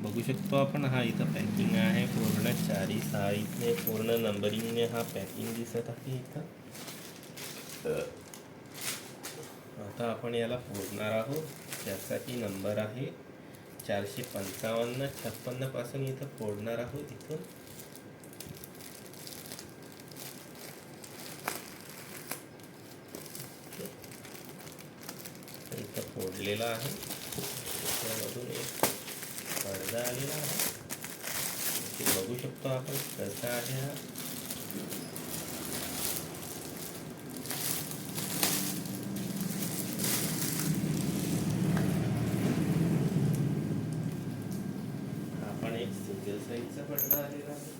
बघू शकतो आपण. हा इथं पॅकिंग आहे पूर्ण 4/6 इथे पूर्ण नंबरिंगने हा पॅकिंग दिसत आहे इथं. आता आपण याला फोडणार आहोत. त्यासाठी नंबर आहे 455-56 पासून इथं फोडणार आहोत. इथं फोडलेला आहे. त्यामधून एक पडदा आलेला आहे. ते बघू शकतो आपण कसा आहे हा. आपण एक सिंगल साईजचा पडदा आलेला आहे.